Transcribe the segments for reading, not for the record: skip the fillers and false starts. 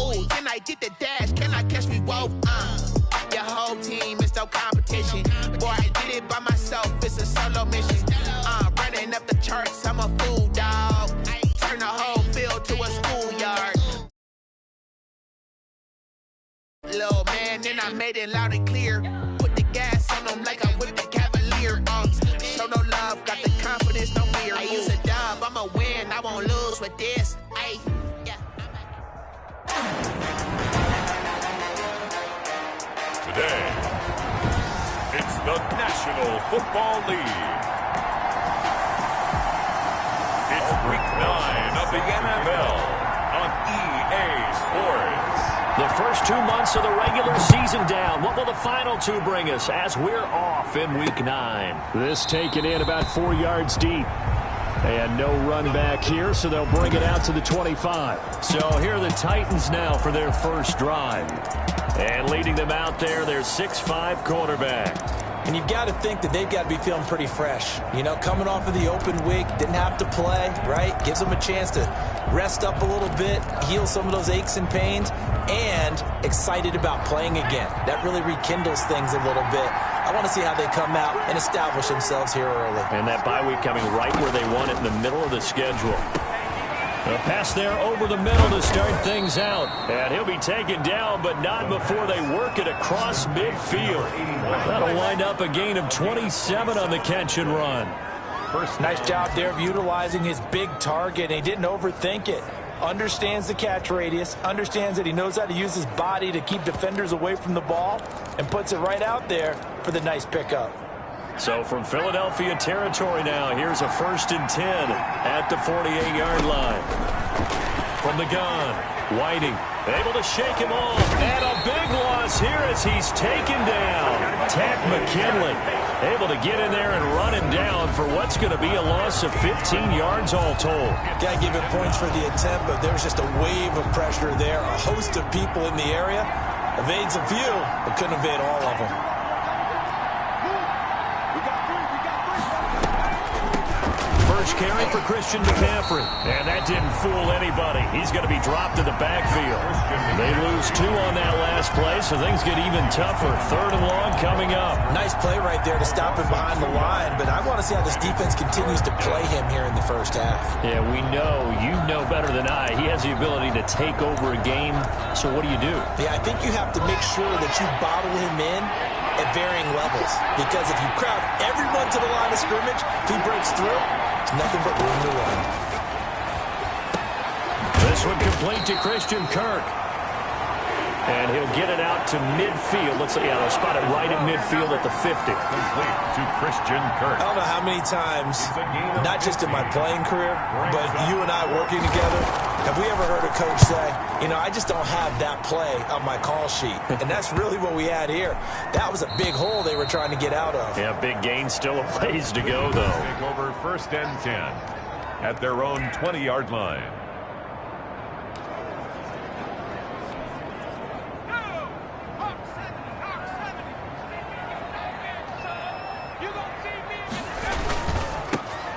Ooh, can I get the dash? Can I catch me both? Your whole team is no competition. Boy, I did it by myself. It's a solo mission. Running up the charts, I'm a fool, dog. Turn the whole field to a schoolyard. Little man, then I made it loud and clear. Put the gas on them like I'm with the Cavalier. Show no love, got the confidence, no fear. I use a dub, I'ma win, I won't lose with this. Ay, yeah. Today, it's the National Football League. It's Week 9 of the NFL on EA Sports. The first 2 months of the regular season down. What will the final 2 bring us as we're off in Week 9? This taken in about 4 yards deep. And no run back here, so they'll bring it out to the 25. So here are the Titans now for their first drive. And leading them out there, their 6'5" quarterback. And you've got to think that they've got to be feeling pretty fresh. You know, coming off of the open week, didn't have to play, right? Gives them a chance to rest up a little bit, heal some of those aches and pains, and excited about playing again. That really rekindles things a little bit. I want to see how they come out and establish themselves here early. And that bye week coming right where they want it in the middle of the schedule. A pass there over the middle to start things out. And he'll be taken down, but not before they work it across midfield. That'll wind up a gain of 27 on the catch and run. First, nice job there of utilizing his big target. He didn't overthink it. Understands the catch radius, understands that he knows how to use his body to keep defenders away from the ball, and puts it right out there for the nice pickup. So from Philadelphia territory now, here's a 1st and 10 at the 48-yard line. From the gun, Whiting able to shake him off. And a big loss here as he's taken down. Tat McKinley able to get in there and run him down for what's going to be a loss of 15 yards all told. Got to give it points for the attempt, but there was just a wave of pressure there. A host of people in the area. Evades a few, but couldn't evade all of them. First carry for Christian McCaffrey. And that didn't fool anybody. He's going to be dropped to the backfield. They lose 2 on that last play, so things get even tougher. 3rd and long coming up. Nice play right there to stop him behind the line, but I want to see how this defense continues to play him here in the first half. Yeah, we know. You know better than I. He has the ability to take over a game, so what do? Yeah, I think you have to make sure that you bottle him in at varying levels, because if you crowd everyone to the line of scrimmage, if he breaks through, it's nothing but room to run. This one complete to Christian Kirk. And he'll get it out to midfield. Looks like, yeah, they'll spot it right at midfield at the 50. Complete to Christian Kirk. I don't know how many times, not just in my playing career, but you and I working together, have we ever heard a coach say, you know, I just don't have that play on my call sheet. And that's really what we had here. That was a big hole they were trying to get out of. Yeah, big gain, still a ways to go, though. Take over 1st and 10 at their own 20-yard line.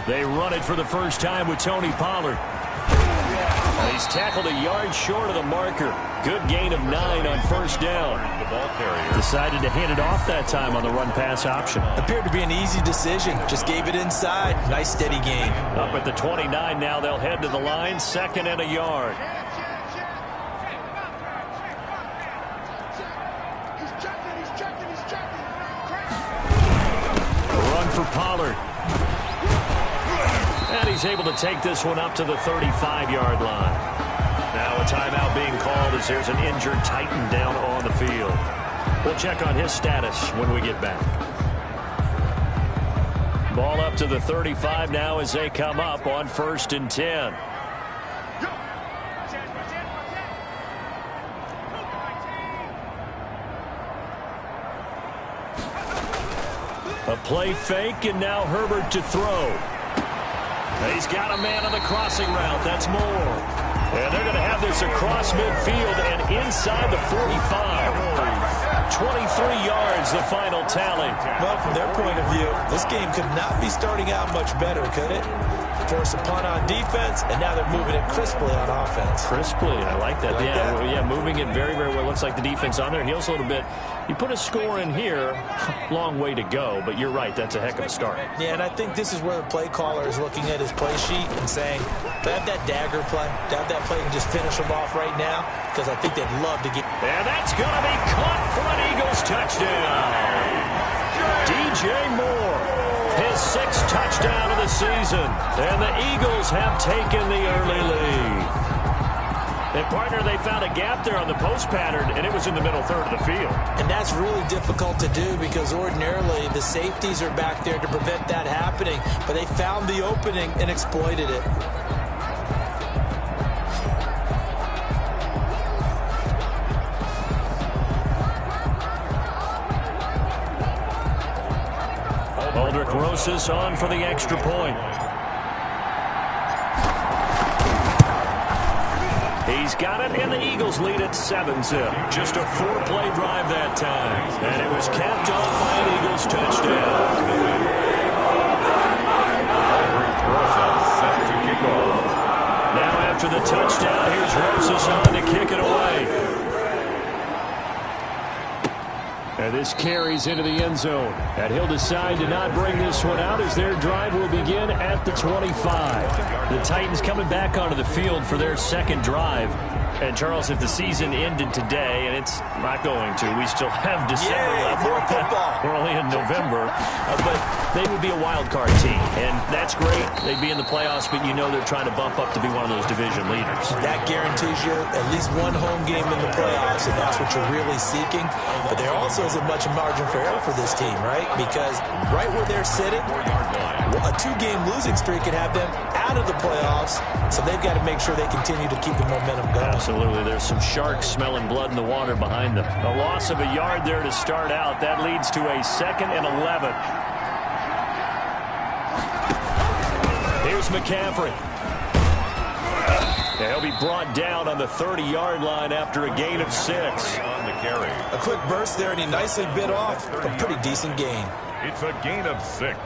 They run it for the first time with Tony Pollard. He's tackled a yard short of the marker. Good gain of 9 on 1st down. The ball carrier decided to hand it off that time on the run-pass option. Appeared to be an easy decision. Just gave it inside. Nice steady gain. Up at the 29 now. They'll head to the line. 2nd and a yard. Run for Pollard. And he's able to take this one up to the 35-yard line. Now a timeout being called as there's an injured Titan down on the field. We'll check on his status when we get back. Ball up to the 35 now as they come up on 1st and 10. A play fake, and now Herbert to throw. He's got a man on the crossing route. That's Moore. And they're going to have this across midfield and inside the 45. 23 yards, the final tally. Well, from their point of view, this game could not be starting out much better, could it? Force a punt on defense, and now they're moving it crisply on offense. Crisply, I like that. Like yeah, that? yeah, moving it very, very well. Looks like the defense on their heels a little bit. You put a score in here, long way to go, but you're right, that's a heck of a start. Yeah, and I think this is where the play caller is looking at his play sheet and saying, to have that dagger play, to have that play and just finish them off right now, because I think they'd love to get... And that's going to be caught for an Eagles touchdown. DJ Moore, his 6th touchdown of the season, and the Eagles have taken the early lead. And, partner, they found a gap there on the post pattern, and it was in the middle third of the field. And that's really difficult to do because ordinarily the safeties are back there to prevent that happening, but they found the opening and exploited it. Aldrich Rosas on for the extra point. He's got it, and the Eagles lead at 7-zip. Just a 4-play drive that time. And it was capped off by an Eagles touchdown. Now after the touchdown, here's Rosas on to kick it away. And this carries into the end zone. And he'll decide to not bring this one out as their drive will begin at the 25. The Titans coming back onto the field for their second drive. And, Charles, if the season ended today, and it's not going to, we still have December left. More football. We're only in November. But they would be a wild card team. And that's great. They'd be in the playoffs, but you know they're trying to bump up to be one of those division leaders. That guarantees you at least one home game in the playoffs, and that's what you're really seeking. But there also isn't much margin for error for this team, right? Because right where they're sitting, a 2-game losing streak could have them out of the playoffs, so they've got to make sure they continue to keep the momentum going. Absolutely. There's some sharks smelling blood in the water behind them. A loss of a yard there to start out. That leads to a 2nd and 11. Here's McCaffrey. He'll be brought down on the 30-yard line after a gain of 6. On the carry. A quick burst there, and he nicely bit off a pretty decent gain. It's a gain of 6.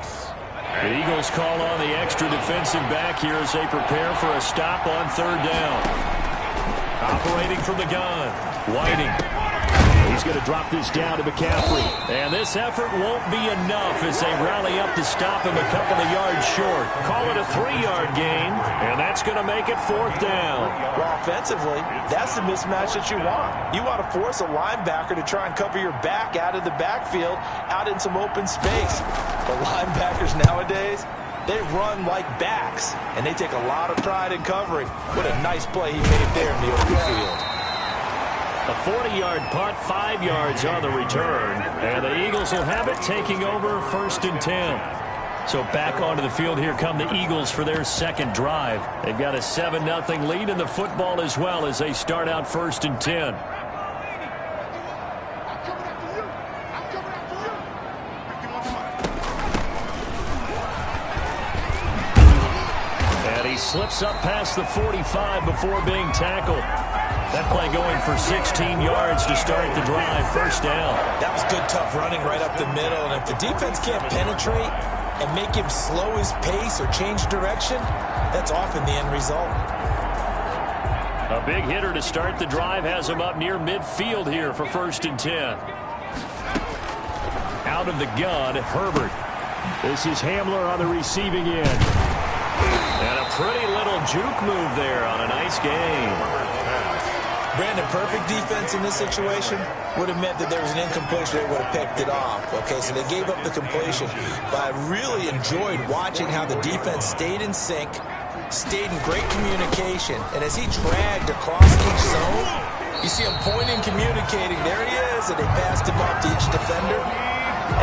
The Eagles call on the extra defensive back here as they prepare for a stop on 3rd down. Operating from the gun, Whiting. He's going to drop this down to McCaffrey. And this effort won't be enough as they rally up to stop him a couple of yards short. Call it a 3-yard gain, and that's going to make it 4th down. Well, offensively, that's the mismatch that you want. You want to force a linebacker to try and cover your back out of the backfield, out in some open space. But linebackers nowadays, they run like backs, and they take a lot of pride in covering. What a nice play he made there in the open field. A 40-yard punt, 5 yards on the return. And the Eagles will have it taking over 1st and 10. So back onto the field here come the Eagles for their second drive. They've got a 7-0 lead in the football as well as they start out 1st and 10. And he slips up past the 45 before being tackled. That play going for 16 yards to start the drive. 1st down. That was good, tough running right up the middle. And if the defense can't penetrate and make him slow his pace or change direction, that's often the end result. A big hitter to start the drive has him up near midfield here for 1st and 10. Out of the gun, Herbert. This is Hamler on the receiving end. And a pretty little juke move there on a nice game. Brandon, perfect defense in this situation would have meant that there was an incompletion. They would have picked it off. Okay, so they gave up the completion. But I really enjoyed watching how the defense stayed in sync, stayed in great communication. And as he dragged across each zone, you see him pointing, communicating. There he is, and they passed him off to each defender.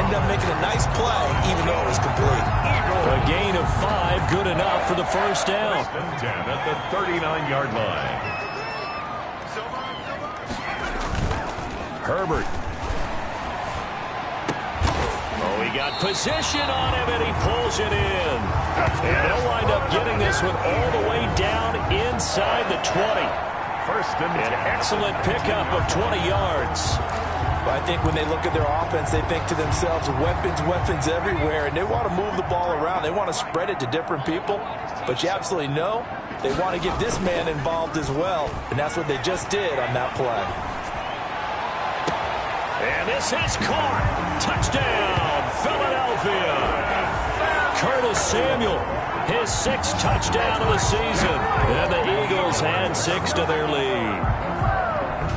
Ended up making a nice play, even though it was complete. A gain of 5, good enough for the 1st down. 10 at the 39-yard line. Herbert. Oh, he got position on him, and he pulls it in. And they'll wind up getting this one all the way down inside the 20. 1st and 10. An excellent pickup of 20 yards. I think when they look at their offense, they think to themselves, weapons, weapons everywhere, and they want to move the ball around. They want to spread it to different people, but you absolutely know they want to get this man involved as well, and that's what they just did on that play. And this is caught. Touchdown, Philadelphia. Curtis Samuel, his 6th touchdown of the season, and the Eagles add 6 to their lead.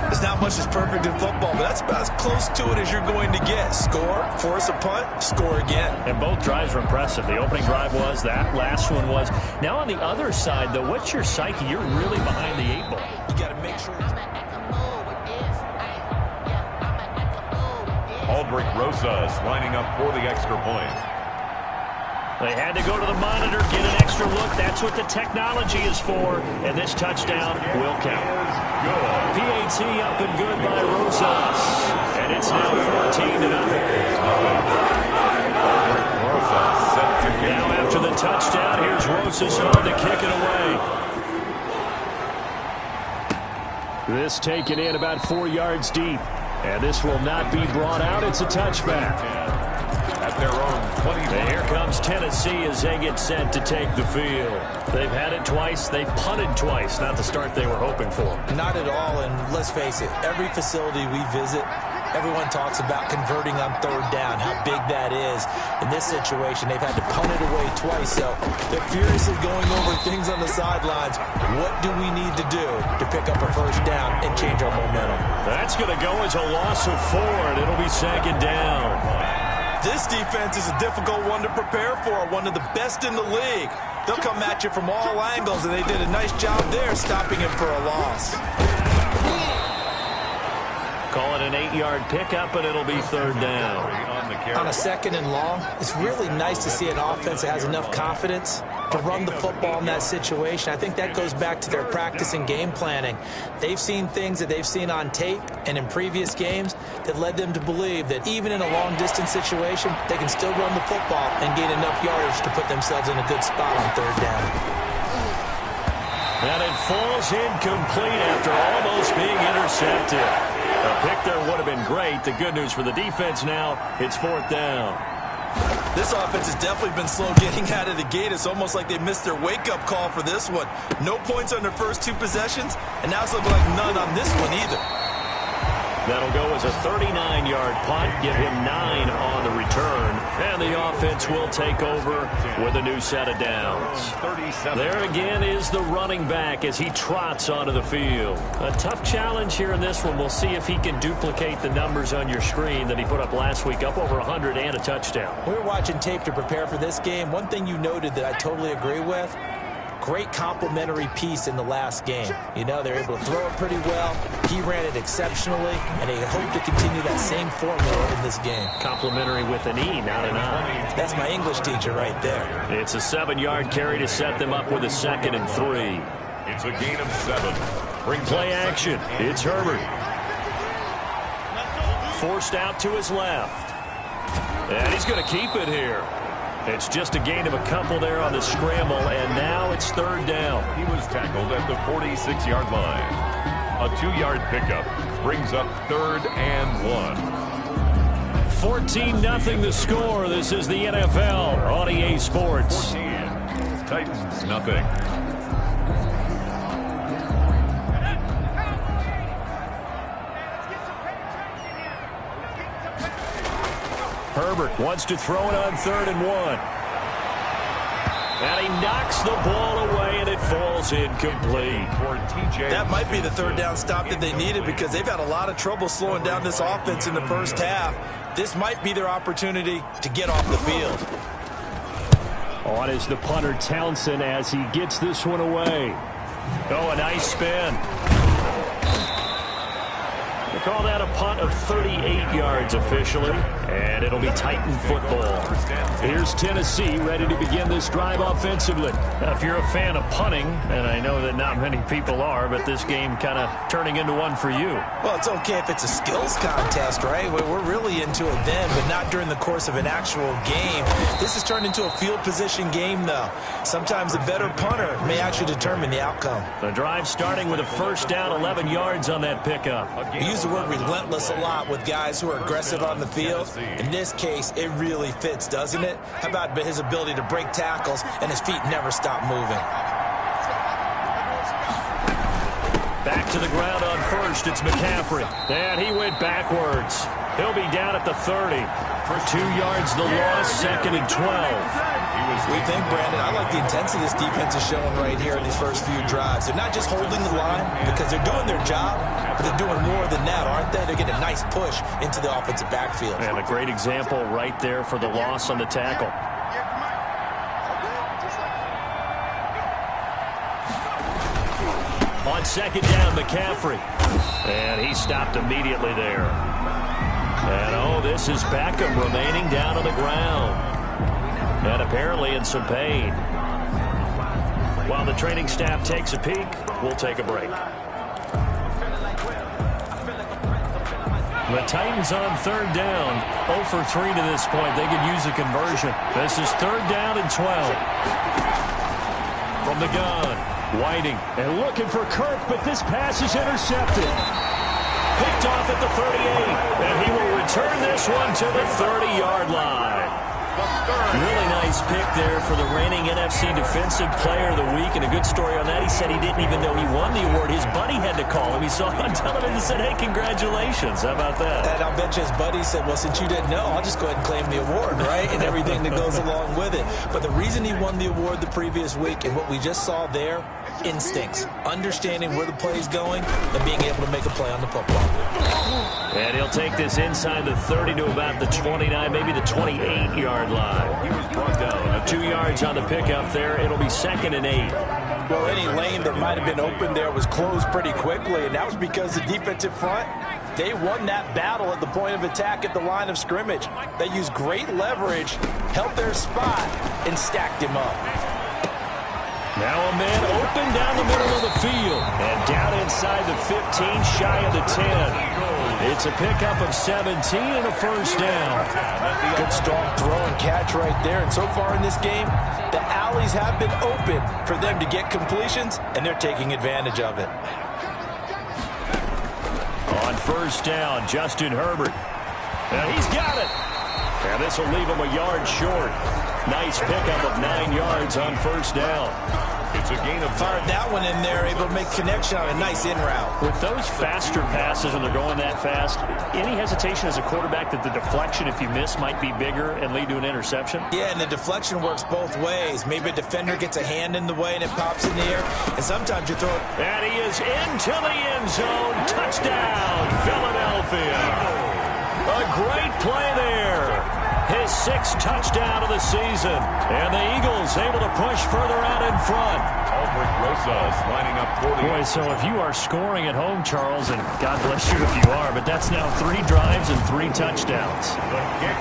There's not much that's perfect in football, but that's about as close to it as you're going to get. Score, force a punt, score again. And both drives were impressive. The opening drive was, that last one was. Now on the other side, though, what's your psyche? You're really behind the 8 ball. You got to make sure. Aldrich Rosas lining up for the extra point. They had to go to the monitor, get an extra look. That's what the technology is for. And this touchdown will count. PAT up and good by Rosas. And it's now 14-0. Now after the touchdown, here's Rosas on to kick it away. This taken in about 4 yards deep. And this will not be brought out. It's a touchback. At their own 20. And here comes Tennessee as they get set to take the field. They've had it twice. They've punted twice. Not the start they were hoping for. Not at all, and let's face it, every facility we visit, everyone talks about converting on 3rd down, how big that is. In this situation, they've had to punt it away twice, so they're furiously going over things on the sidelines. What do we need to do to pick up a 1st down and change our momentum? That's going to go as a loss of 4, and it'll be 2nd down. This defense is a difficult one to prepare for, one of the best in the league. They'll come at you from all angles, and they did a nice job there stopping him for a loss. Call it an 8-yard pickup, and it'll be 3rd down. On a 2nd and long, it's really nice to see an offense that has enough confidence to run the football in that situation. I think that goes back to their practice and game planning. They've seen things that they've seen on tape and in previous games that led them to believe that even in a long-distance situation, they can still run the football and gain enough yardage to put themselves in a good spot on 3rd down. And it falls incomplete after almost being intercepted. A pick there would have been great. The good news for the defense now, it's 4th down. This offense has definitely been slow getting out of the gate. It's almost like they missed their wake-up call for this one. No points on their first 2 possessions, and now it's looking like none on this one either. That'll go as a 39-yard punt, give him 9 on the return, and the offense will take over with a new set of downs. There again is the running back as he trots onto the field. A tough challenge here in this one. We'll see if he can duplicate the numbers on your screen that he put up last week, up over 100 and a touchdown. We were watching tape to prepare for this game. One thing you noted that I totally agree with, great complimentary piece in the last game. You know, they're able to throw it pretty well. He ran it exceptionally, and they hope to continue that same formula in this game. Complimentary with an E, not an I. That's my English teacher right there. It's a 7-yard carry to set them up with a 2nd and 3. It's a gain of 7. Bring play action. It's Herbert. Forced out to his left. And he's going to keep it here. It's just a gain of a couple there on the scramble, and now it's 3rd down. He was tackled at the 46-yard line. A 2-yard pickup brings up 3rd and 1. 14-0 the score. This is the NFL on EA Sports. 14. Titans nothing. Herbert wants to throw it on 3rd and 1. And he knocks the ball away, and it falls incomplete. That might be the 3rd down stop that they needed because they've had a lot of trouble slowing down this offense in the first half. This might be their opportunity to get off the field. On is the punter Townsend as he gets this one away. Oh, a nice spin. They call that a punt of 38 yards officially, and it'll be Titan football. Here's Tennessee ready to begin this drive offensively. Now, if you're a fan of punting, and I know that not many people are, but this game kind of turning into one for you. Well, it's okay if it's a skills contest, right? We're really into it then, but not during the course of an actual game. This has turned into a field position game, though. Sometimes a better punter may actually determine the outcome. The drive starting with a 1st down, 11 yards on that pickup. We use the the word relentless a lot with guys who are aggressive on the field. In this case, it really fits, doesn't it? How about his ability to break tackles and his feet never stop moving? Back to the ground on first, it's McCaffrey. And he went backwards. He'll be down at the 30. For 2 yards the loss, 2nd and 12. We think, Brandon, I like the intensity this defense is showing right here in these first few drives. They're not just holding the line because they're doing their job, but they're doing more than that, aren't they? They're getting a nice push into the offensive backfield. And a great example right there for the loss on the tackle. On 2nd down, McCaffrey. And he stopped immediately there. And, oh, this is Beckham remaining down on the ground. And apparently in some pain. While the training staff takes a peek, we'll take a break. The Titans on 3rd down. 0 for 3 to this point. They could use a conversion. This is 3rd down and 12. From the gun, Whiting. And looking for Kirk, but this pass is intercepted. Picked off at the 38, and he will return this one to the 30-yard line. Really nice pick there for the reigning NFC Defensive Player of the Week, and a good story on that. He said he didn't even know he won the award. His buddy had to call him. He saw him on television and said, hey, congratulations. How about that? And I'll bet you his buddy said, well, since you didn't know, I'll just go ahead and claim the award, right? And everything that goes along with it. But the reason he won the award the previous week and what we just saw there, instincts, understanding where the play is going, and being able to make a play on the football. And he'll take this inside the 30 to about the 29, maybe the 28-yard line. He was brought down. 2 yards on the pickup there. It'll be 2nd and 8. Well, any lane that might have been open there was closed pretty quickly, and that was because the defensive front, they won that battle at the point of attack at the line of scrimmage. They used great leverage, held their spot, and stacked him up. Now a man open down the middle of the field. And down inside the 15, shy of the 10. It's a pickup of 17 and a 1st down. Good strong throw and catch right there. And so far in this game, the alleys have been open for them to get completions, and they're taking advantage of it. On 1st down, Justin Herbert. And he's got it. And this will leave him a yard short. Nice pickup of 9 yards on 1st down. It's a gain of 5. Fired that one in there, able to make connection on a nice in route. With those faster passes and they're going that fast, any hesitation as a quarterback that the deflection, if you miss, might be bigger and lead to an interception? Yeah, and the deflection works both ways. Maybe a defender gets a hand in the way and it pops in the air, and sometimes you throw it. And he is into the end zone. Touchdown, Philadelphia. A great play there. His 6th touchdown of the season. And the Eagles able to push further out in front. Albert Rosas lining up 40. Boy, so if you are scoring at home, Charles, and God bless you if you are, but that's now 3 drives and 3 touchdowns.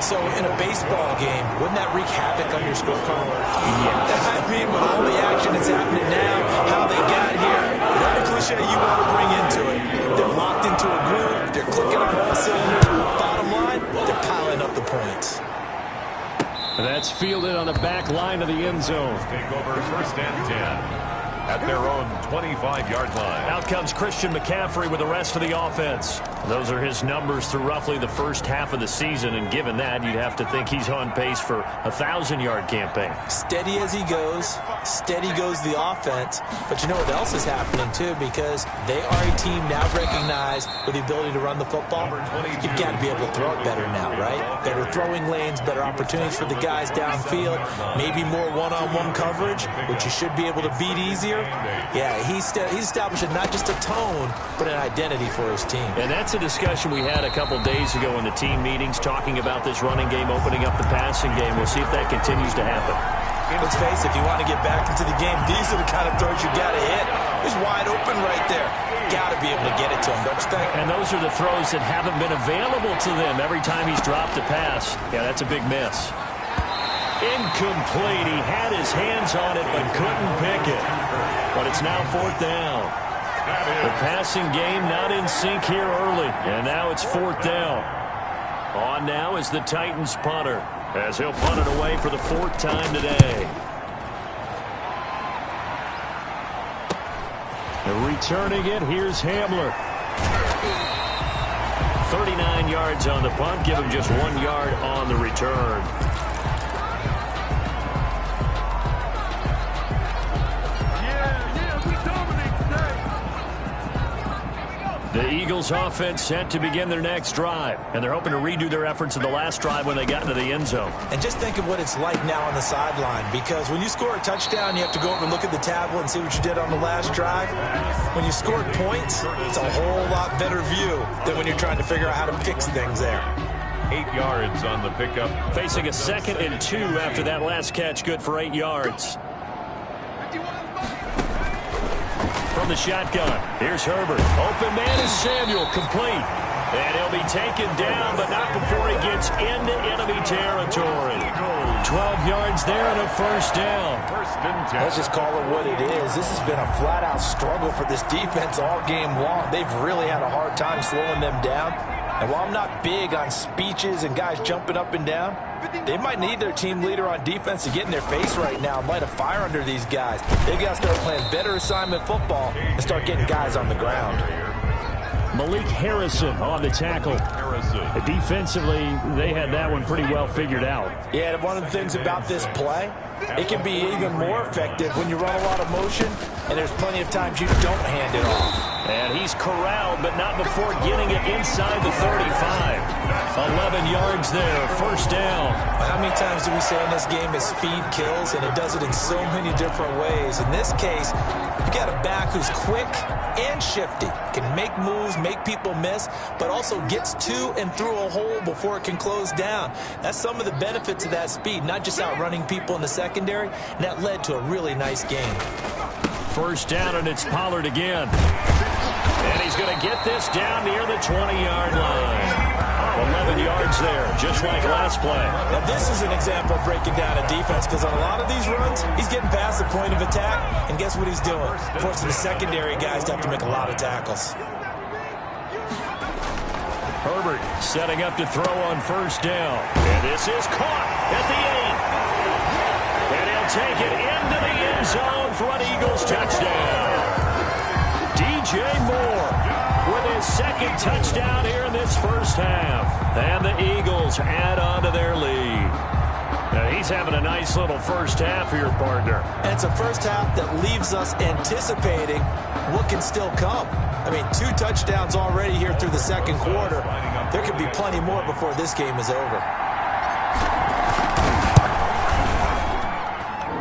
So in a baseball game, wouldn't that wreak havoc on your scorecard? Yeah. I mean, with all the action that's happening now, how they got here, whatever cliche you want to bring into it, they're locked into a groove, they're clicking on all cylinders. Bottom line, they're piling up the points. That's fielded on the back line of the end zone. Take over 1st and 10 at their own 25-yard line. Out comes Christian McCaffrey with the rest of the offense. Those are his numbers through roughly the first half of the season, and given that, you'd have to think he's on pace for a 1,000-yard campaign. Steady as he goes, steady goes the offense, but you know what else is happening, too, because they are a team now recognized with the ability to run the football. You've got to be able to throw it better now, right? Better throwing lanes, better opportunities for the guys downfield, maybe more one-on-one coverage, which you should be able to beat easier. Yeah, he's establishing not just a tone, but an identity for his team. And that's a discussion we had a couple days ago in the team meetings, talking about this running game, opening up the passing game. We'll see if that continues to happen. Let's face it, if you want to get back into the game, these are the kind of throws you got to hit. He's wide open right there. Got to be able to get it to him, don't you think? And those are the throws that haven't been available to them every time he's dropped a pass. Yeah, that's a big miss. Incomplete. He had his hands on it but couldn't pick it. But it's now 4th down. The passing game not in sync here early. And now it's 4th down. On now is the Titans punter, as he'll punt it away for the 4th time today. Returning it, here's Hamler. 39 yards on the punt, give him just 1 yard on the return. The Eagles offense set to begin their next drive, and they're hoping to redo their efforts in the last drive when they got into the end zone. And just think of what it's like now on the sideline, because when you score a touchdown, you have to go over and look at the tablet and see what you did on the last drive. When you scored points, it's a whole lot better view than when you're trying to figure out how to fix things there. 8 yards on the pickup. Facing a 2nd and 2 after that last catch, good for 8 yards. From the shotgun, here's Herbert. Open man is Samuel, complete. And he'll be taken down, but not before he gets into enemy territory. 12 yards there and a first down. Let's just call it what it is. This has been a flat-out struggle for this defense all game long. They've really had a hard time slowing them down. And while I'm not big on speeches and guys jumping up and down, they might need their team leader on defense to get in their face right now and light a fire under these guys. They've got to start playing better assignment football and start getting guys on the ground. Malik Harrison on the tackle. Defensively, they had that one pretty well figured out. Yeah, and one of the things about this play, it can be even more effective when you run a lot of motion, and there's plenty of times you don't hand it off. And he's corralled, but not before getting it inside the 35. 11 yards there, first down. How many times do we say in this game that speed kills, and it does it in so many different ways? In this case, you got a back who's quick and shifty, can make moves, make people miss, but also gets to and through a hole before it can close down. That's some of the benefits of that speed, not just outrunning people in the secondary, and that led to a really nice game. First down, and it's Pollard again. And he's going to get this down near the 20-yard line. 11 yards there, just like last play. Now, this is an example of breaking down a defense, because on a lot of these runs, he's getting past the point of attack, and guess what he's doing? Forcing the secondary guys to have to make a lot of tackles. Herbert setting up to throw on first down. And this is caught at the 8. And he'll take it into the end zone for an Eagles touchdown. DJ Moore with his second touchdown here in this first half. And the Eagles add on to their lead. Now he's having a nice little first half here, partner. And it's a first half that leaves us anticipating what can still come. I mean, 2 touchdowns already here through the second quarter. There could be plenty more before this game is over.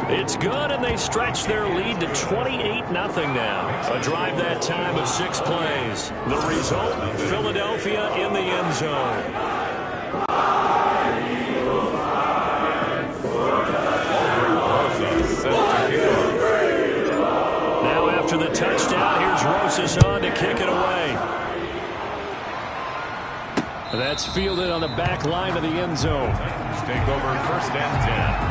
It's good, and they stretch their lead to 28-0 now. A drive that time of 6 plays. The result, Philadelphia in the end zone. Now after the touchdown, here's Rosas on to kick it away. That's fielded on the back line of the end zone. Take over first and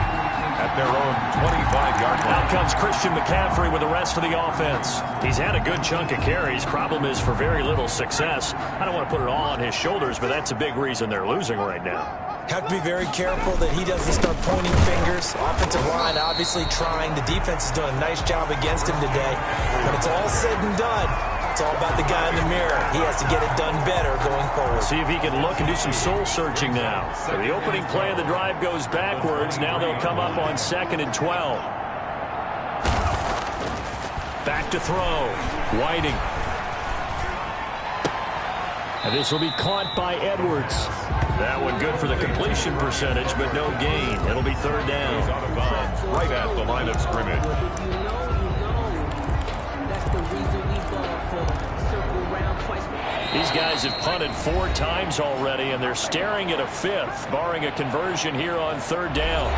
10. At their own 25-yard line. Out comes Christian McCaffrey with the rest of the offense. He's had a good chunk of carries. Problem is for very little success. I don't want to put it all on his shoulders, but that's a big reason they're losing right now. Have to be very careful that he doesn't start pointing fingers. Offensive line obviously trying. The defense is doing a nice job against him today. When it's all said and done, it's all about the guy in the mirror. He has to get it done better going forward. See if he can look and do some soul-searching now. So the opening play of the drive goes backwards. Now they'll come up on 2nd and 12. Back to throw. Whiting. And this will be caught by Edwards. That one good for the completion percentage, but no gain. It'll be 3rd down. He's out of bounds right at the line of scrimmage. These guys have punted 4 times already, and they're staring at a 5th, barring a conversion here on 3rd down.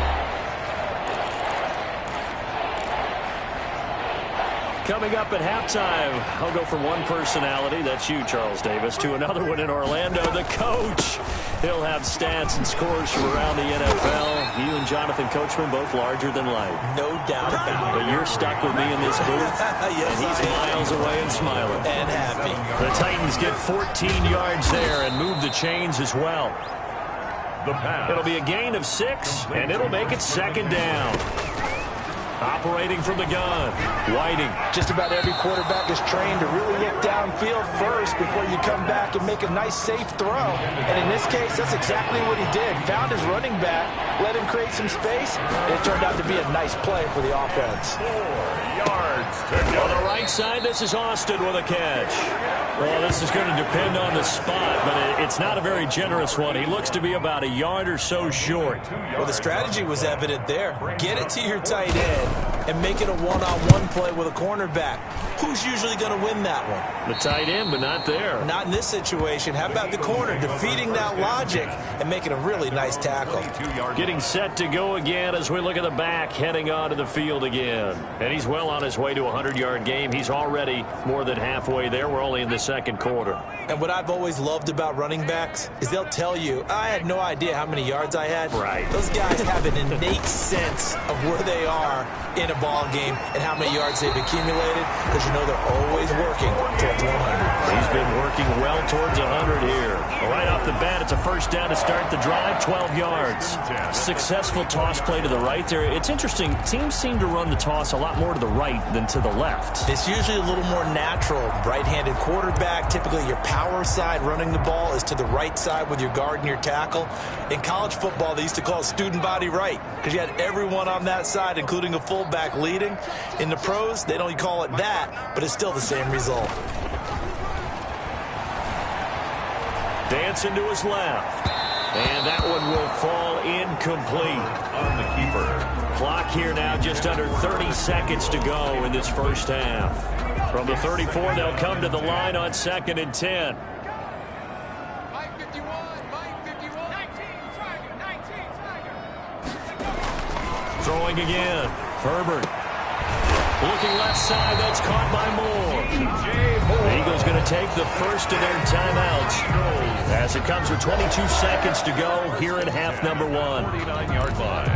Coming up at halftime, I'll go from one personality, that's you, Charles Davis, to another one in Orlando, the coach. He'll have stats and scores from around the NFL. You and Jonathan Coachman, both larger than life. No doubt about it. But you're stuck with me in this booth, yes, and he's miles away and smiling. And happy. The Titans get 14 yards there and move the chains as well. The pass. It'll be a gain of 6, and it'll make it 2nd down. Operating from the gun, Whiting. Just about every quarterback is trained to really look downfield first before you come back and make a nice, safe throw. And in this case, that's exactly what he did. Found his running back, let him create some space, and it turned out to be a nice play for the offense. 4 yards to go. On the right side, this is Austin with a catch. Well, this is going to depend on the spot, but it's not a very generous one. He looks to be about a yard or so short. Well, the strategy was evident there. Get it to your tight end and make it a one-on-one play with a cornerback. Who's usually going to win that one? The tight end, but not there. Not in this situation. How about the corner defeating that logic and making a really nice tackle? Getting set to go again as we look at the back heading onto the field again. And he's well on his way to a 100-yard game. He's already more than halfway there. We're only in the second quarter. And what I've always loved about running backs is they'll tell you, I had no idea how many yards I had. Right. Those guys have an innate sense of where they are in a ball game and how many yards they've accumulated, because you know they're always working towards 100. He's been working well towards 100 here. Right off the bat, it's a first down to start the drive, 12 yards. Successful toss play to the right there. It's interesting. Teams seem to run the toss a lot more to the right than to the left. It's usually a little more natural. Right-handed quarterback, typically your power side running the ball is to the right side with your guard and your tackle. In college football, they used to call it student body right, because you had everyone on that side, including a fullback leading. In the pros, they don't call it that, but it's still the same result. Dancing to his left. And that one will fall incomplete. On the keeper. Clock here now, just under 30 seconds to go in this first half. From the 34, they'll come to the line on 2nd and 10. Throwing again. Herbert. Looking left side. That's caught by Moore. The Eagles going to take the first of their timeouts as it comes with 22 seconds to go here in half number 1. 49-yard line.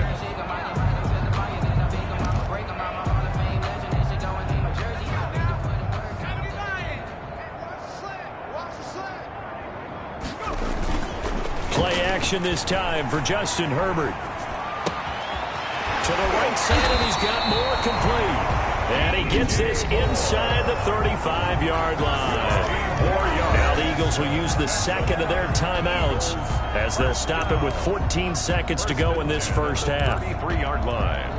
Play action this time for Justin Herbert. To the right side, and he's got Moore complete. And he gets this inside the 35-yard line. Now the Eagles will use the second of their timeouts as they'll stop it with 14 seconds to go in this first half. 33-yard line.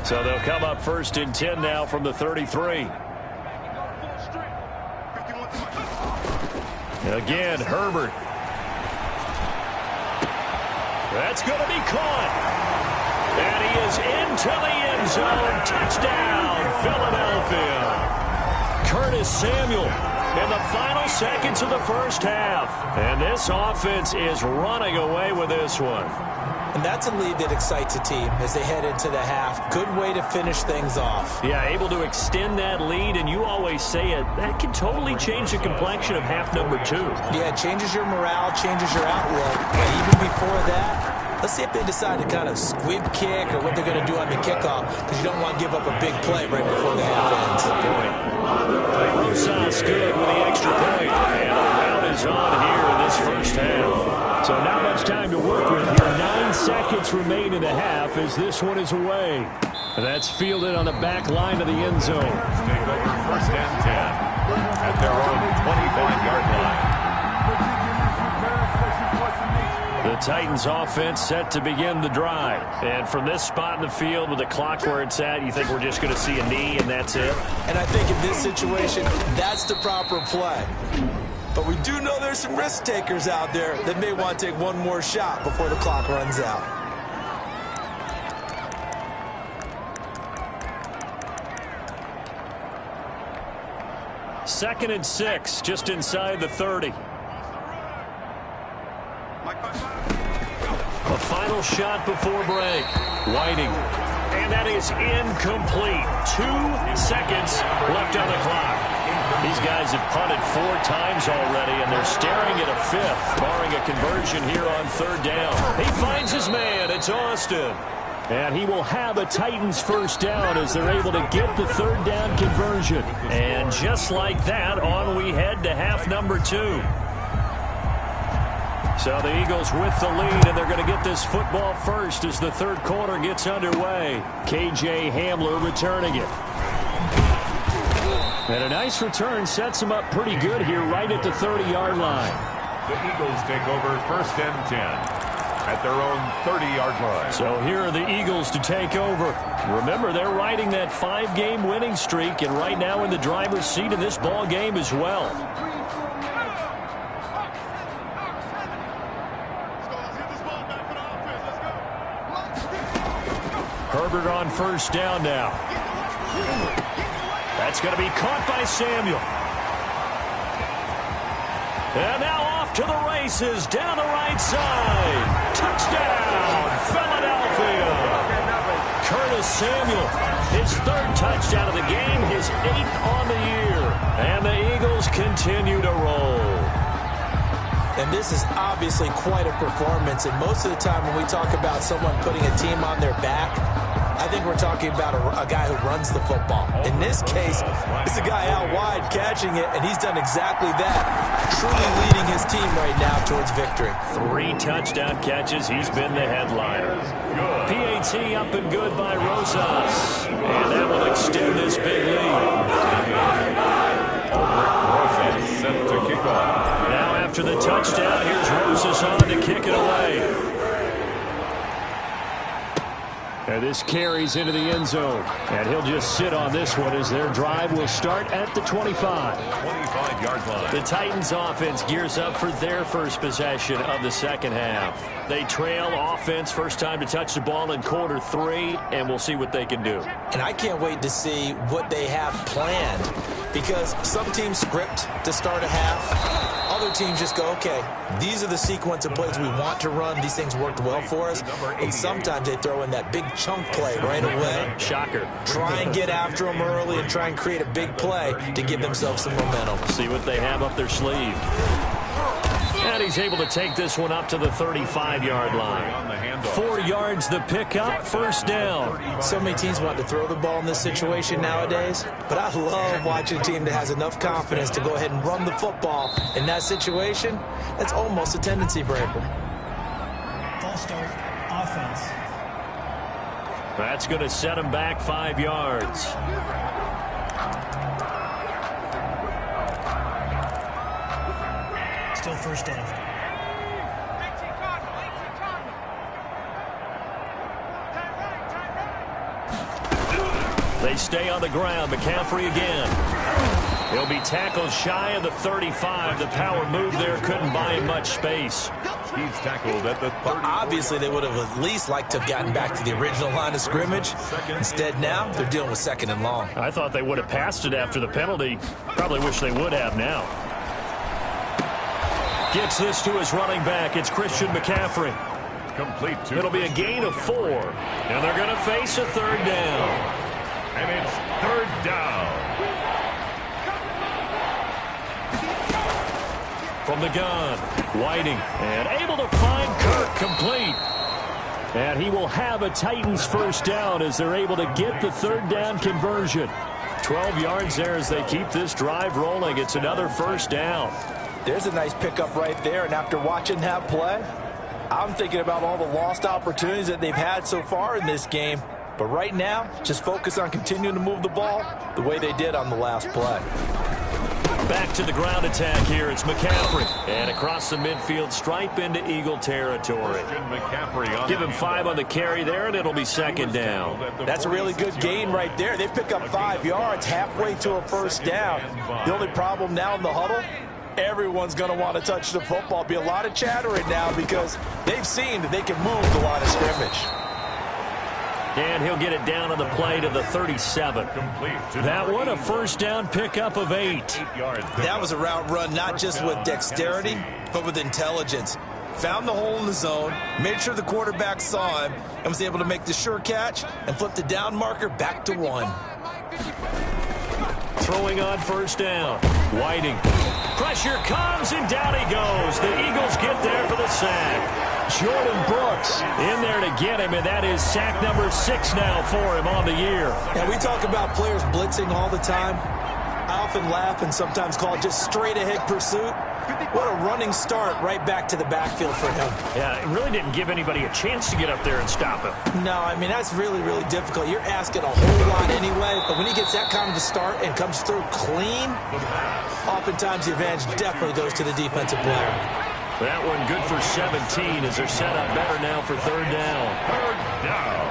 So they'll come up 1st and 10 now from the 33. Again, Herbert. That's going to be caught. And he is into the end zone. Touchdown, Philadelphia. Curtis Samuel in the final seconds of the first half. And this offense is running away with this one. And that's a lead that excites a team as they head into the half. Good way to finish things off. Yeah, able to extend that lead, and you always say it, that can totally change the complexion of half number 2. Yeah, it changes your morale, changes your outlook. But even before that, let's see if they decide to kind of squib kick or what they're going to do on the kickoff, because you don't want to give up a big play right before the half ends. Sounds good with the extra point, and the round is on here in this first half. So not much time to work with here. 9 seconds remain in the half as this one is away. And that's fielded on the back line of the end zone. Take over 1st and 10 at their own 25-yard line. The Titans offense set to begin the drive. And from this spot in the field with the clock where it's at, you think we're just going to see a knee and that's it? And I think in this situation, that's the proper play. But we do know there's some risk takers out there that may want to take one more shot before the clock runs out. Second and 6, just inside the 30. A final shot before break. Whiting. And that is incomplete. 2 seconds left on the clock. These guys have punted 4 times already, and they're staring at a 5th, barring a conversion here on 3rd down. He finds his man. It's Austin. And he will have a Titans first down as they're able to get the 3rd down conversion. And just like that, on we head to half number 2. So the Eagles with the lead, and they're going to get this football first as the third quarter gets underway. K.J. Hamler returning it. And a nice return sets them up pretty good here right at the 30-yard line. The Eagles take over 1st and 10 at their own 30-yard line. So here are the Eagles to take over. Remember, they're riding that 5-game winning streak, and right now in the driver's seat of this ball game as well. Herbert on 1st down now. That's going to be caught by Samuel. And now off to the races down the right side. Touchdown, Philadelphia. Curtis Samuel, his 3rd touchdown of the game, his 8th on the year. And the Eagles continue to roll. And this is obviously quite a performance. And most of the time when we talk about someone putting a team on their back, I think we're talking about a guy who runs the football. In this case, it's a guy out wide catching it, and he's done exactly that, truly leading his team right now towards victory. 3 touchdown catches. He's been the headliner. PAT up and good by Rosas. And that will extend this big lead. Rosas set to kick off. Now after the touchdown, here's Rosas on to kick it away. And this carries into the end zone. And he'll just sit on this one as their drive will start at the 25. 25-yard line. The Titans offense gears up for their first possession of the second half. They trail offense, first time to touch the ball in quarter 3, and we'll see what they can do. And I can't wait to see what they have planned, because some teams script to start a half. Other teams just go, okay, these are the sequence of plays we want to run. These things worked well for us. And sometimes they throw in that big chunk play right away. Shocker. Try and get after them early and try and create a big play to give themselves some momentum. See what they have up their sleeve. And he's able to take this one up to the 35-yard line. 4 yards the pickup, 1st down. So many teams want to throw the ball in this situation nowadays, but I love watching a team that has enough confidence to go ahead and run the football. In that situation, that's almost a tendency breaker. False start, offense. That's going to set him back 5 yards. Still 1st down. They stay on the ground. McCaffrey again. He'll be tackled shy of the 35. The power move there couldn't buy him much space. He's tackled at the 30. Well, obviously, they would have at least liked to have gotten back to the original line of scrimmage. Instead, now, they're dealing with 2nd and long. I thought they would have passed it after the penalty. Probably wish they would have now. Gets this to his running back. It's Christian McCaffrey. Complete to. It'll be a gain of 4. And they're going to face a 3rd down. And it's 3rd down. From the gun, Whiting. And able to find Kirk complete. And he will have a Titans 1st down as they're able to get the 3rd down conversion. 12 yards there as they keep this drive rolling. It's another 1st down. There's a nice pickup right there, and after watching that play, I'm thinking about all the lost opportunities that they've had so far in this game. But right now, just focus on continuing to move the ball the way they did on the last play. Back to the ground attack here. It's McCaffrey. And across the midfield stripe into Eagle territory. Give him 5 on the carry there, and it'll be 2nd down. That's a really good gain right there. They pick up 5 yards halfway to a 1st down. The only problem now in the huddle, everyone's going to want to touch the football. Be a lot of chattering now because they've seen that they can move the line of scrimmage. And he'll get it down on the play to the 37. That one, a 1st down pickup of 8. That was a route run not just with dexterity, but with intelligence. Found the hole in the zone, made sure the quarterback saw him, and was able to make the sure catch and flip the down marker back to 1. Throwing on 1st down. Whiting. Pressure comes, and down he goes. The Eagles get there for the sack. Jordan Brooks in there to get him, and that is sack number 6 now for him on the year. And we talk about players blitzing all the time. I often laugh and sometimes call just straight-ahead pursuit. What a running start right back to the backfield for him. Yeah, it really didn't give anybody a chance to get up there and stop him. No, I mean, that's really, really difficult. You're asking a whole lot anyway, but when he gets that kind of a start and comes through clean, oftentimes the advantage definitely goes to the defensive player. That one good for 17 as they're set up better now for third down. Third down.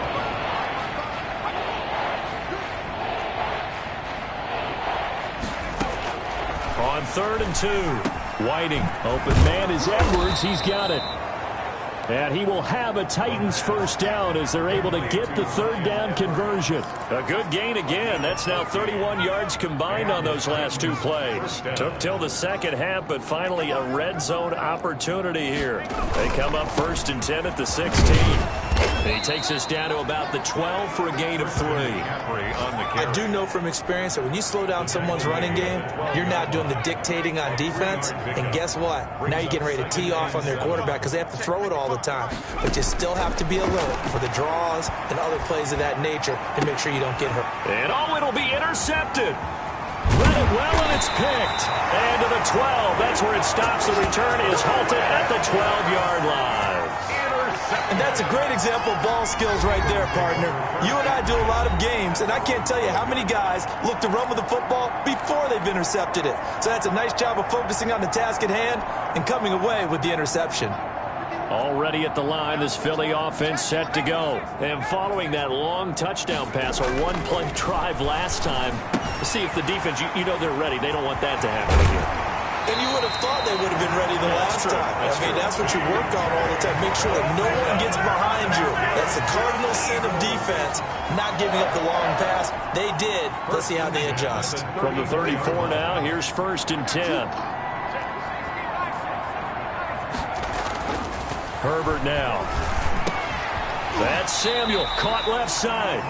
On 3rd and 2, Whiting. Open man is Edwards. He's got it. And he will have a Titans first down as they're able to get the third down conversion. A good gain again. That's now 31 yards combined on those last 2 plays. Took till the second half, but finally a red zone opportunity here. They come up 1st and 10 at the 16. He takes us down to about the 12 for a gain of 3. I do know from experience that when you slow down someone's running game, you're now doing the dictating on defense. And guess what? Now you're getting ready to tee off on their quarterback because they have to throw it all the time. But you still have to be alert for the draws and other plays of that nature and make sure you don't get hurt. And it'll be intercepted. Read it well, and it's picked. And to the 12. That's where it stops. The return is halted at the 12-yard line. And that's a great example of ball skills right there, partner. You and I do a lot of games, and I can't tell you how many guys look to run with the football before they've intercepted it. So that's a nice job of focusing on the task at hand and coming away with the interception. Already at the line, this Philly offense set to go. And following that long touchdown pass, a one-play drive last time, see if the defense, you know they're ready. They don't want that to happen again. And you would have thought they would have been ready the last time. That's what you work on all the time. Make sure that no one gets behind you. That's the cardinal sin of defense, not giving up the long pass. They did. Let's see how they adjust. From the 34 now, here's 1st and 10. Herbert now. That's Samuel, caught left side.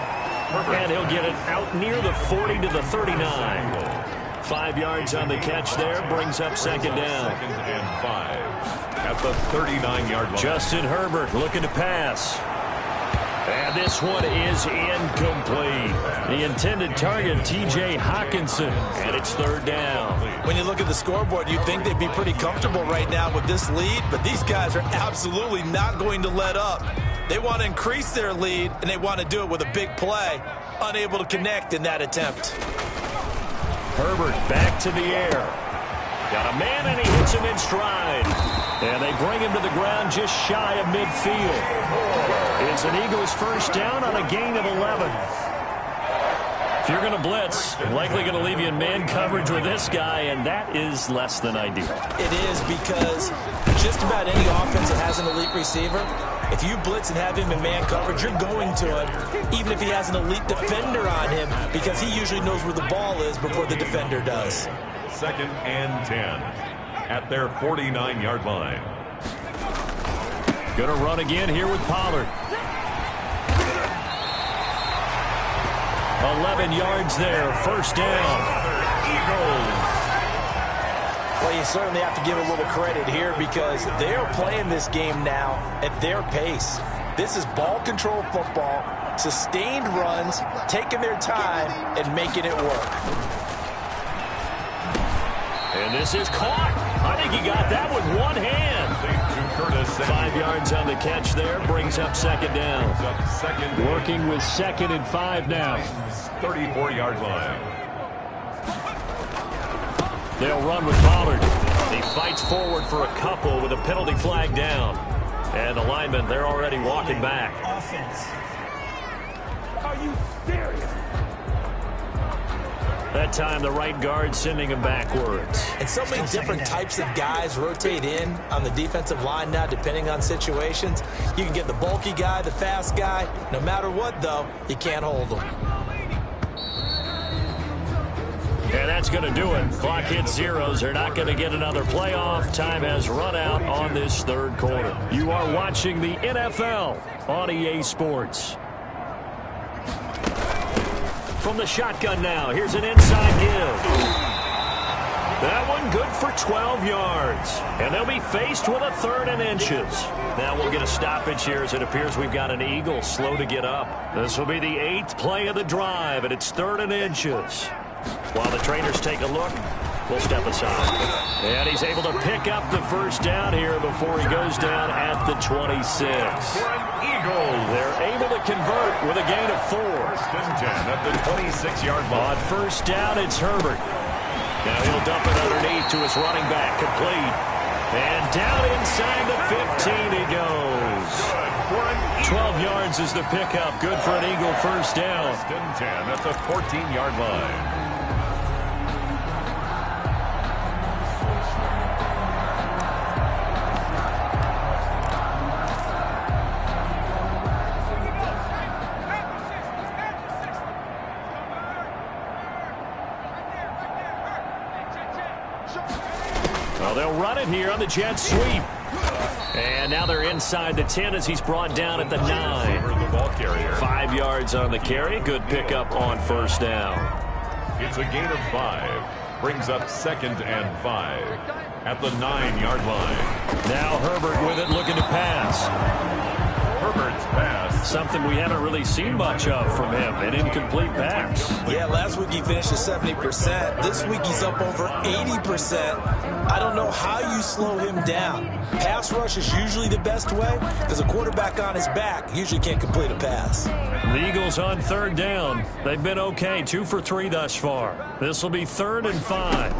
And he'll get it out near the 40 to the 39. 5 yards on the catch there, brings up 2nd down. 2nd and 5 at the 39-yard line. Justin Herbert looking to pass. And this one is incomplete. The intended target, T.J. Hawkinson, and it's 3rd down. When you look at the scoreboard, you'd think they'd be pretty comfortable right now with this lead, but these guys are absolutely not going to let up. They want to increase their lead, and they want to do it with a big play. Unable to connect in that attempt. Herbert back to the air. Got a man, and he hits him in stride. And they bring him to the ground just shy of midfield. It's an Eagles first down on a gain of 11. If you're going to blitz, likely going to leave you in man coverage with this guy, and that is less than ideal. It is, because just about any offense that has an elite receiver, if you blitz and have him in man coverage, you're going to him, even if he has an elite defender on him, because he usually knows where the ball is before the defender does. 2nd and 10 at their 49-yard line. Going to run again here with Pollard. 11 yards there, 1st down. Eagles. Well, you certainly have to give a little credit here because they're playing this game now at their pace. This is ball control football, sustained runs, taking their time, and making it work. And this is caught. I think he got that with one hand. 5 yards on the catch there, brings up 2nd down. Working with 2nd and 5 now. 34-yard line. They'll run with Pollard. He fights forward for a couple with a penalty flag down. And the linemen, they're already walking back. Offense. Are you serious? That time, the right guard sending him backwards. And so many different types of guys rotate in on the defensive line now, depending on situations. You can get the bulky guy, the fast guy. No matter what, though, you can't hold them. And that's going to do it. Clock hits zeros. They're not going to get another playoff. Time has run out on this 3rd quarter. You are watching the NFL on EA Sports. From the shotgun now, here's an inside give. That one good for 12 yards. And they'll be faced with a 3rd and inches. Now we'll get a stoppage here as it appears we've got an Eagle slow to get up. This will be the 8th play of the drive, and it's 3rd and inches. While the trainers take a look, we'll step aside. And he's able to pick up the first down here before he goes down at the 26. They're able to convert with a gain of 4. First and 10 at the 26-yard line. On first down, it's Herbert. Now he'll dump it underneath to his running back. Complete. And down inside the 15 he goes. 12 yards is the pickup. Good for an Eagle first down. First and 10 at the 14-yard line. Well, they'll run it here on the jet sweep. And now they're inside the 10 as he's brought down at the 9. The ball carrier. 5 yards on the carry. Good pickup on first down. It's a gain of 5. Brings up 2nd and 5 at the 9-yard line. Now Herbert with it, looking to pass. Herbert's pass. Something we haven't really seen much of from him. An incomplete pass. Yeah, last week he finished at 70%. This week he's up over 80%. I don't know how you slow him down. Pass rush is usually the best way because a quarterback on his back usually can't complete a pass. The Eagles on third down. They've been okay, 2 for 3 thus far. This will be 3rd and 5.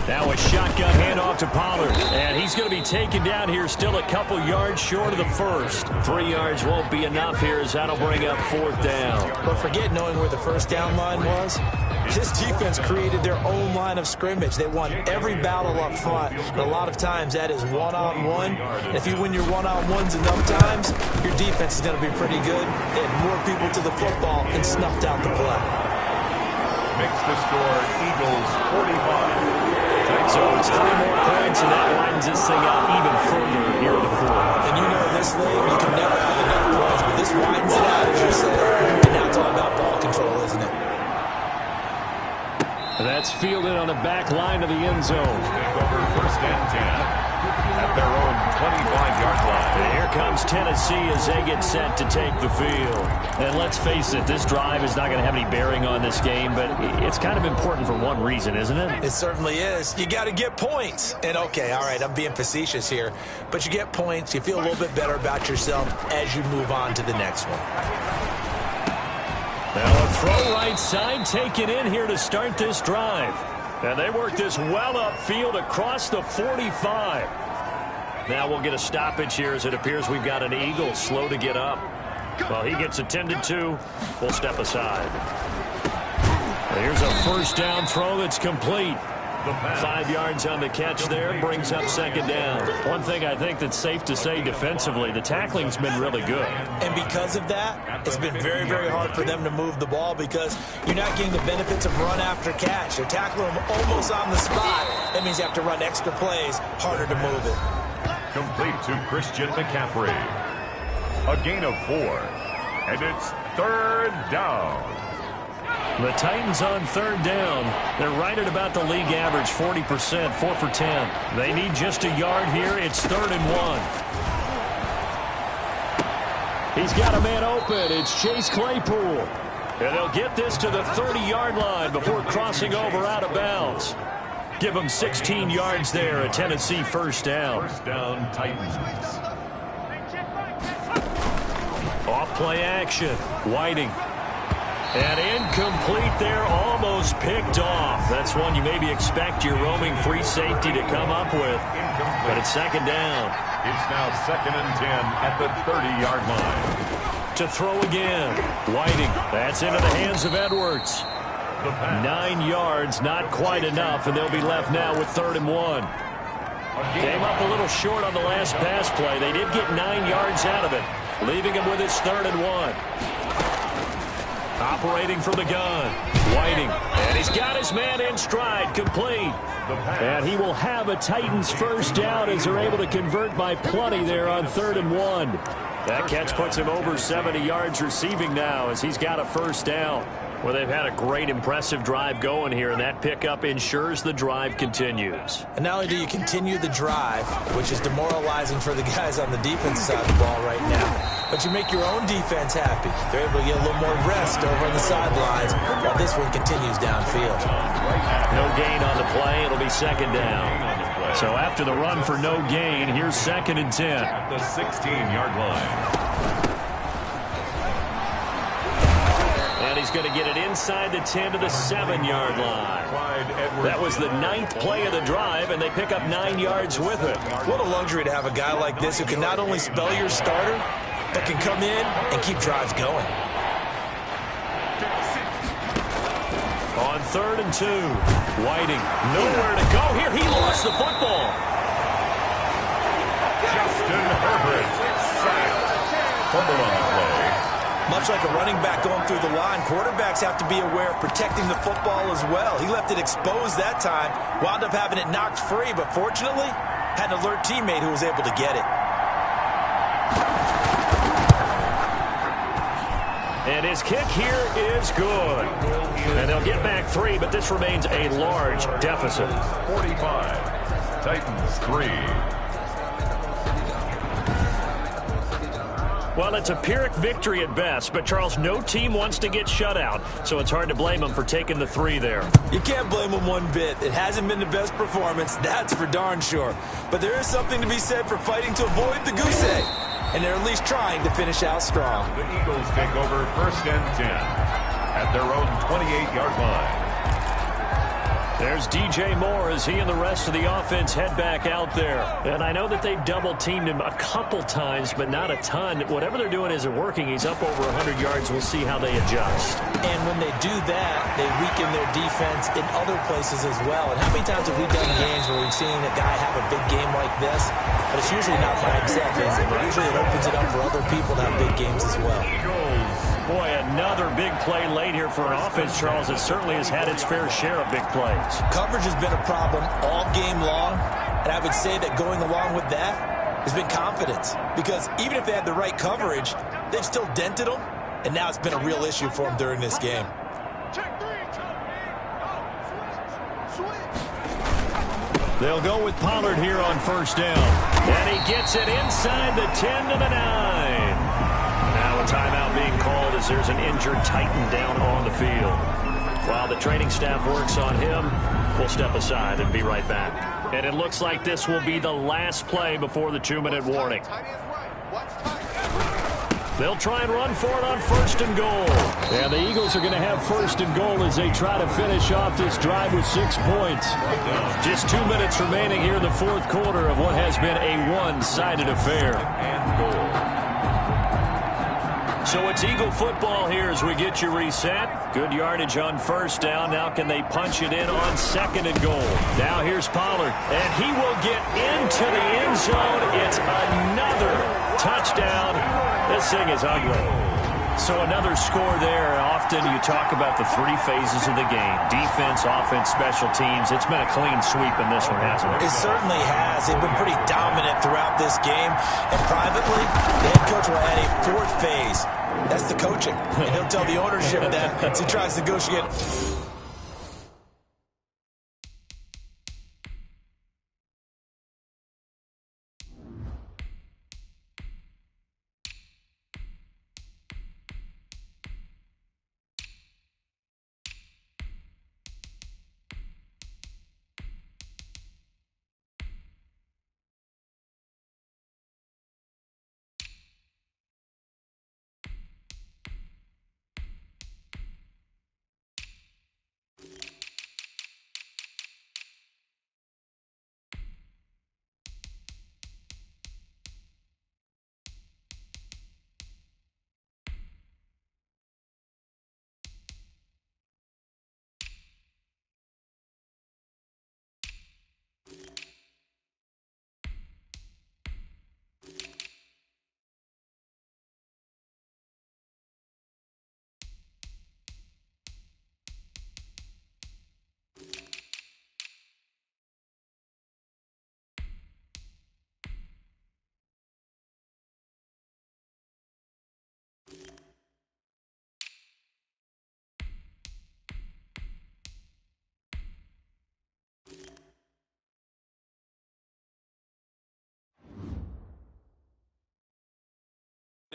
Now a shotgun handoff to Pollard. And he's going to be taken down here, still a couple yards short of the first. 3 yards won't be enough here as that'll bring up 4th down. But forget knowing where the first down line was. This defense created their own line of scrimmage. They won every battle up front. And a lot of times that is one-on-one. And if you win your one-on-ones enough times, your defense is going to be pretty good. They had more people to the football and snuffed out the play. Makes the score Eagles 45. So it's 3 more points, and that winds this thing out even further here in the 4th. And you know in this league, you can never have enough points, but this widens it out, as you say. And now it's all about ball control, isn't it? That's fielded on the back line of the end zone. Take over 1st and 10 at their own 25-yard line. And here comes Tennessee as they get set to take the field. And let's face it, this drive is not going to have any bearing on this game, but it's kind of important for one reason, isn't it? It certainly is. You got to get points. And okay, all right, I'm being facetious here, but you get points, you feel a little bit better about yourself as you move on to the next one. Now a throw right side taken in here to start this drive. And they work this well upfield across the 45. Now we'll get a stoppage here as it appears we've got an Eagle slow to get up. Well, he gets attended to. We'll step aside. Here's a first down throw that's complete. 5 yards on the catch there, brings up 2nd down. One thing I think that's safe to say defensively, the tackling's been really good. And because of that, it's been very, very hard for them to move the ball because you're not getting the benefits of run after catch. They're tackling them almost on the spot. That means you have to run extra plays, harder to move it. Complete to Christian McCaffrey. A gain of 4. And it's 3rd down. The Titans on 3rd down. They're right at about the league average, 40%, 4 for 10. They need just a yard here. It's 3rd and 1. He's got a man open. It's Chase Claypool. And they'll get this to the 30-yard line before crossing over out of bounds. Give them 16 yards there, a Tennessee first down. First down, Titans. Off play action. Whiting. And incomplete there, almost picked off. That's one you maybe expect your roaming free safety to come up with. But it's 2nd down. It's now 2nd and 10 at the 30-yard line. To throw again. Whiting. That's into the hands of Edwards. 9 yards, not quite enough, and they'll be left now with 3rd and 1. Came up a little short on the last pass play. They did get 9 yards out of it, leaving him with his 3rd and 1. Operating from the gun. Whiting. And he's got his man in stride. Complete. And he will have a Titans first down as they're able to convert by plenty there on 3rd and 1. That catch puts him over 70 yards receiving now as he's got a first down. Well, they've had a great, impressive drive going here, and that pickup ensures the drive continues. And not only do you continue the drive, which is demoralizing for the guys on the defensive side of the ball right now, but you make your own defense happy. They're able to get a little more rest over on the sidelines while this one continues downfield. No gain on the play. It'll be second down. So after the run for no gain, here's 2nd and 10. At the 16-yard line. And he's going to get it inside the 10 to the 7-yard line. That was the 9th play of the drive, and they pick up 9 yards with it. What a luxury to have a guy like this who can not only spell your starter, but can come in and keep drives going. On 3rd and 2, Whiting, nowhere to go here. He lost the football. Justin Herbert sacked. Fumble on the play. Much like a running back going through the line, quarterbacks have to be aware of protecting the football as well. He left it exposed that time, wound up having it knocked free, but fortunately, had an alert teammate who was able to get it. And his kick here is good. And they'll get back 3, but this remains a large deficit. 45. Titans 3. Well, it's a Pyrrhic victory at best, but, Charles, no team wants to get shut out, so it's hard to blame them for taking the 3 there. You can't blame them one bit. It hasn't been the best performance, that's for darn sure. But there is something to be said for fighting to avoid the goose egg, and they're at least trying to finish out strong. The Eagles take over 1st and 10 at their own 28-yard line. There's DJ Moore as he and the rest of the offense head back out there. And I know that they've double-teamed him a couple times, but not a ton. Whatever they're doing isn't working. He's up over 100 yards. We'll see how they adjust. And when they do that, they weaken their defense in other places as well. And how many times have we done games where we've seen a guy have a big game like this? But it's usually not by himself, is it? But usually it opens it up for other people to have big games as well. Boy, another big play late here for an offense, Charles, that certainly has had its fair share of big plays. Coverage has been a problem all game long, and I would say that going along with that has been confidence. Because even if they had the right coverage, they've still dented them, and now it's been a real issue for them during this game. They'll go with Pollard here on 1st down. And he gets it inside the 10 to the 9. Now a timeout being called as there's an injured Titan down on the field. While the training staff works on him, we'll step aside and be right back. And it looks like this will be the last play before the 2-minute warning. They'll try and run for it on 1st and goal. And the Eagles are going to have 1st and goal as they try to finish off this drive with 6 points. Just 2 minutes remaining here in the 4th quarter of what has been a one-sided affair. And goal. So it's Eagle football here as we get you reset. Good yardage on 1st down. Now can they punch it in on 2nd and goal? Now here's Pollard, and he will get into the end zone. It's another touchdown. This thing is ugly. So another score there. Often you talk about the 3 phases of the game. Defense, offense, special teams. It's been a clean sweep in this one, hasn't it? It certainly has. They've been pretty dominant throughout this game. And privately, the head coach will add a 4th phase. That's the coaching. And he'll tell the ownership that as he tries to negotiate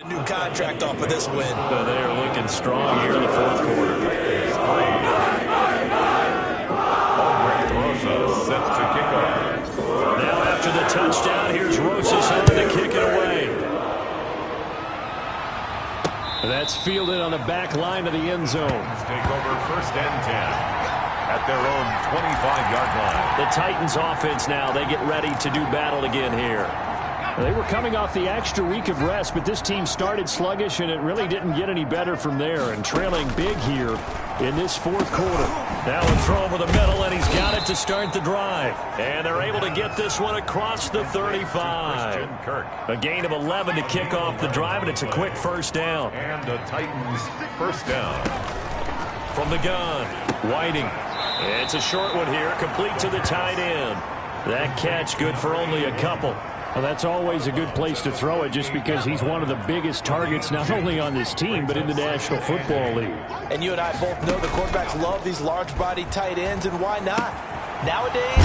A new contract off of this win. So they're looking strong here in the fourth quarter. Rosa set to kick off. Now after the touchdown, here's Rosas on to kick it away. That's fielded on the back line of the end zone. Take over 1st and 10 at their own 25-yard line. The Titans offense now, they get ready to do battle again here. They were coming off the extra week of rest, but this team started sluggish, and it really didn't get any better from there, and trailing big here in this fourth quarter. Now a throw over the middle, and he's got it to start the drive. And they're able to get this one across the 35. A gain of 11 to kick off the drive, and it's a quick first down. And the Titans first down. From the gun, Whiting. It's a short one here, complete to the tight end. That catch good for only a couple. Well, that's always a good place to throw it just because he's one of the biggest targets not only on this team but in the National Football League. And you and I both know the quarterbacks love these large-bodied tight ends, and why not? Nowadays,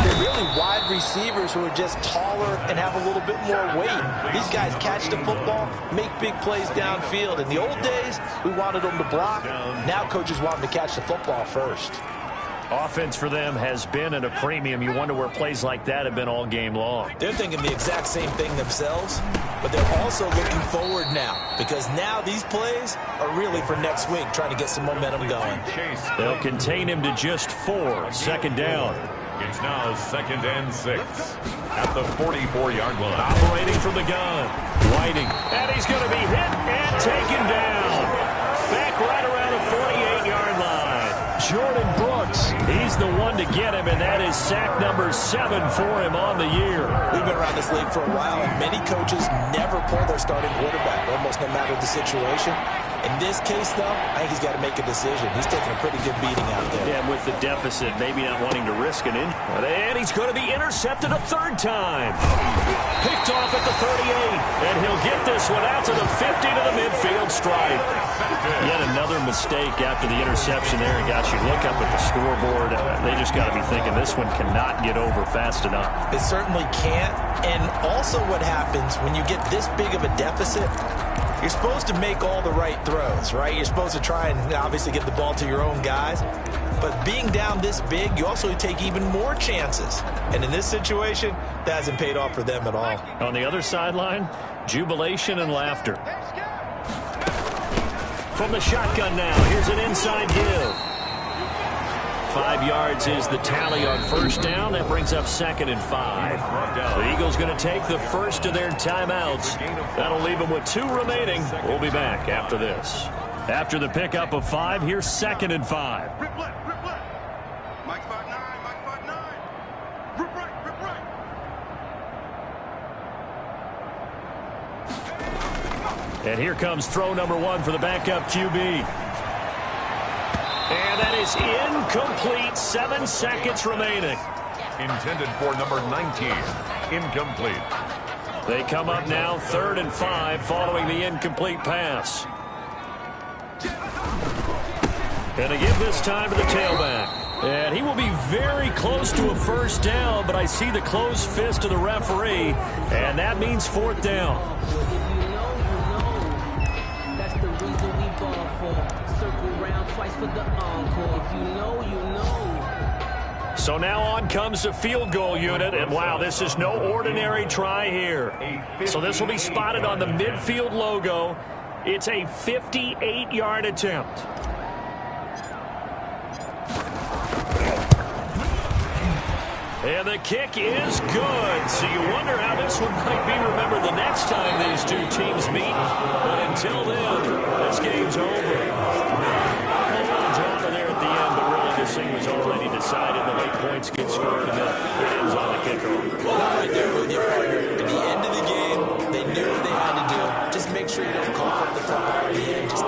they're really wide receivers who are just taller and have a little bit more weight. These guys catch the football, make big plays downfield. In the old days, we wanted them to block. Now coaches want them to catch the football first. Offense for them has been at a premium. You wonder where plays like that have been all game long. They're thinking the exact same thing themselves, but they're also looking forward now, because now these plays are really for next week, trying to get some momentum going. They'll contain him to just 4. Second down. It's now 2nd and 6 at the 44-yard line. Operating from the gun. Whiting. And he's going to be hit and taken down. Back right around the 48-yard line. Jordan Brooks, he's the one to get him, and that is sack number 7 for him on the year. We've been around this league for a while, and many coaches never pull their starting quarterback, almost no matter the situation. In this case, though, I think he's got to make a decision. He's taking a pretty good beating out there. Yeah, with the deficit, maybe not wanting to risk an injury. And he's going to be intercepted a 3rd time. Picked off at the 38, and he'll get this one out to the 50 to the midfield stripe. Yet another mistake after the interception there. And gosh, you look up at the scoreboard, they just got to be thinking this one cannot get over fast enough. It certainly can't. And also what happens when you get this big of a deficit, you're supposed to make all the right throws, right? You're supposed to try and obviously get the ball to your own guys. But being down this big, you also take even more chances. And in this situation, that hasn't paid off for them at all. On the other sideline, jubilation and laughter. From the shotgun now, here's an inside give. 5 yards is the tally on first down. That brings up 2nd and 5. The Eagles going to take the first of their timeouts. That'll leave them with 2 remaining. We'll be back after this. After the pickup of 5, here's 2nd and 5. And here comes throw number 1 for the backup QB. And that is incomplete. 7 seconds remaining. Intended for number 19. Incomplete. They come up now 3rd and 5 following the incomplete pass. And they give this time to the tailback. And he will be very close to a first down, but I see the closed fist of the referee, and that means 4th down. So now on comes the field goal unit, and wow, this is no ordinary try here. So this will be spotted on the midfield logo. It's a 58-yard attempt. And the kick is good. So you wonder how this one might be remembered the next time these two teams meet. But until then, this game's over. Over there at the end, but really this thing was already decided. The late points get scored, and then it ends on the kickoff. Well, I'm right there with you, partner. At the end of the game, they knew what they had to do. Just make sure you don't cough up the clock at the end. Just